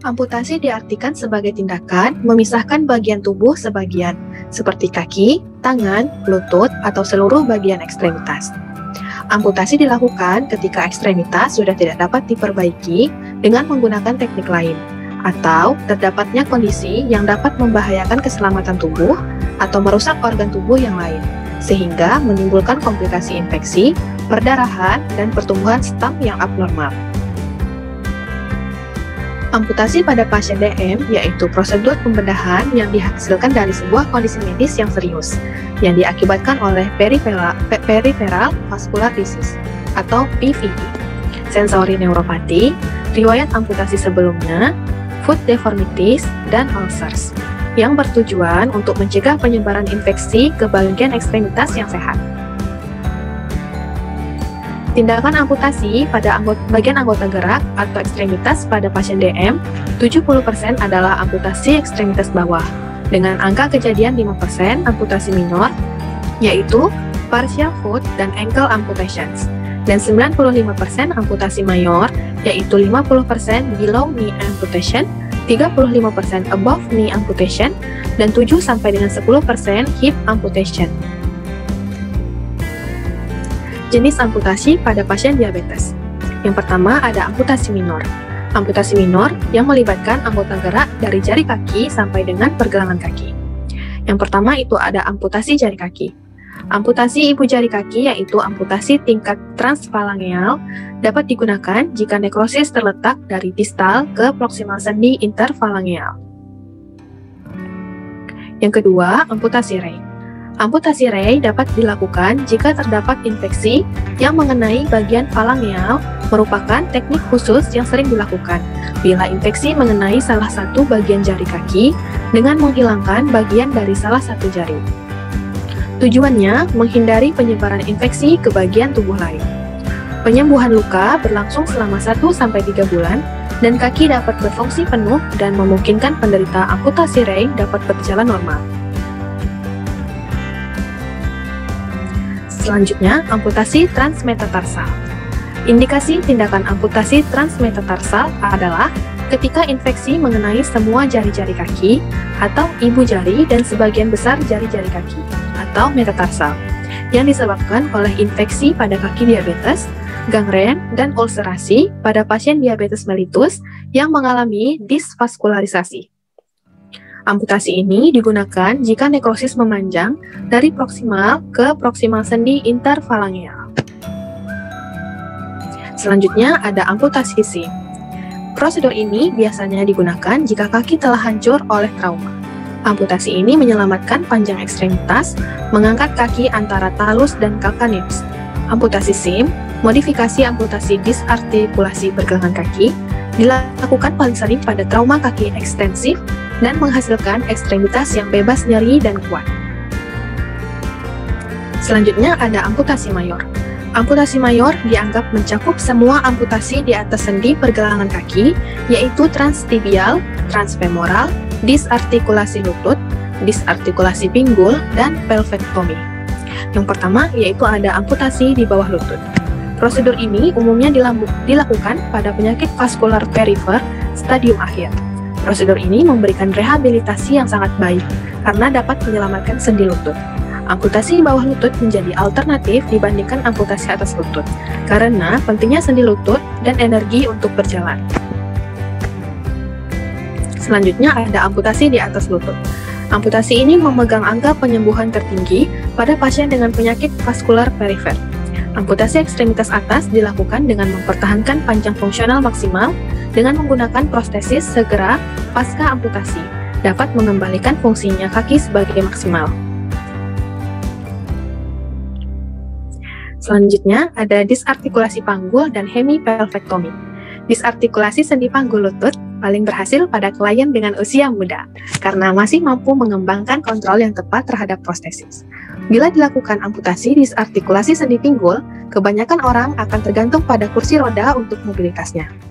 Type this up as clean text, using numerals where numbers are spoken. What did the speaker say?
Amputasi diartikan sebagai tindakan memisahkan bagian tubuh sebagian, seperti kaki, tangan, lutut, atau seluruh bagian ekstremitas. Amputasi dilakukan ketika ekstremitas sudah tidak dapat diperbaiki dengan menggunakan teknik lain, atau terdapatnya kondisi yang dapat membahayakan keselamatan tubuh atau merusak organ tubuh yang lain, sehingga menimbulkan komplikasi infeksi, perdarahan, dan pertumbuhan stam yang abnormal. Amputasi pada pasien DM yaitu prosedur pembedahan yang dihasilkan dari sebuah kondisi medis yang serius yang diakibatkan oleh peripheral vascular disease atau PVD, sensori neuropati, riwayat amputasi sebelumnya, foot deformities, dan ulcers yang bertujuan untuk mencegah penyebaran infeksi ke bagian ekstremitas yang sehat. Tindakan amputasi pada bagian anggota gerak atau ekstremitas pada pasien DM, 70% adalah amputasi ekstremitas bawah, dengan angka kejadian 5% amputasi minor, yaitu partial foot dan ankle amputations, dan 95% amputasi mayor, yaitu 50% below knee amputation, 35% above knee amputation, dan 7-10% hip amputation. Jenis amputasi pada pasien diabetes. Yang pertama ada amputasi minor. Amputasi minor yang melibatkan anggota gerak dari jari kaki sampai dengan pergelangan kaki. Yang pertama itu ada amputasi jari kaki. Amputasi ibu jari kaki yaitu amputasi tingkat transfalangeal dapat digunakan jika nekrosis terletak dari distal ke proksimal sendi interfalangeal. Yang kedua, amputasi ray. Amputasi ray dapat dilakukan jika terdapat infeksi yang mengenai bagian falangeal, merupakan teknik khusus yang sering dilakukan bila infeksi mengenai salah satu bagian jari kaki dengan menghilangkan bagian dari salah satu jari. Tujuannya menghindari penyebaran infeksi ke bagian tubuh lain. Penyembuhan luka berlangsung selama 1-3 bulan dan kaki dapat berfungsi penuh dan memungkinkan penderita amputasi ray dapat berjalan normal. Selanjutnya, amputasi transmetatarsal. Indikasi tindakan amputasi transmetatarsal adalah ketika infeksi mengenai semua jari-jari kaki atau ibu jari dan sebagian besar jari-jari kaki atau metatarsal yang disebabkan oleh infeksi pada kaki diabetes, gangren, dan ulcerasi pada pasien diabetes mellitus yang mengalami disvaskularisasi. Amputasi ini digunakan jika nekrosis memanjang dari proksimal ke proksimal sendi interfalangeal. Selanjutnya ada amputasi SIM. Prosedur ini biasanya digunakan jika kaki telah hancur oleh trauma. Amputasi ini menyelamatkan panjang ekstremitas, mengangkat kaki antara talus dan calcaneus. Amputasi SIM, modifikasi amputasi disartikulasi pergelangan kaki, dilakukan paling sering pada trauma kaki ekstensif dan menghasilkan ekstremitas yang bebas nyeri dan kuat. Selanjutnya ada amputasi mayor. Amputasi mayor dianggap mencakup semua amputasi di atas sendi pergelangan kaki, yaitu transtibial, transfemoral, disartikulasi lutut, disartikulasi pinggul, dan pelvektomi. Yang pertama yaitu ada amputasi di bawah lutut. Prosedur ini umumnya dilakukan pada penyakit vaskular perifer stadium akhir. Prosedur ini memberikan rehabilitasi yang sangat baik karena dapat menyelamatkan sendi lutut. Amputasi bawah lutut menjadi alternatif dibandingkan amputasi atas lutut karena pentingnya sendi lutut dan energi untuk berjalan. Selanjutnya ada amputasi di atas lutut. Amputasi ini memegang angka penyembuhan tertinggi pada pasien dengan penyakit vaskular perifer. Amputasi ekstremitas atas dilakukan dengan mempertahankan panjang fungsional maksimal dengan menggunakan prostesis segera pasca amputasi, dapat mengembalikan fungsinya kaki sebagai maksimal. Selanjutnya ada disartikulasi panggul dan hemipelvektomi. Disartikulasi sendi panggul lutut paling berhasil pada klien dengan usia muda karena masih mampu mengembangkan kontrol yang tepat terhadap prostesis. Bila dilakukan amputasi disartikulasi sendi pinggul, kebanyakan orang akan tergantung pada kursi roda untuk mobilitasnya.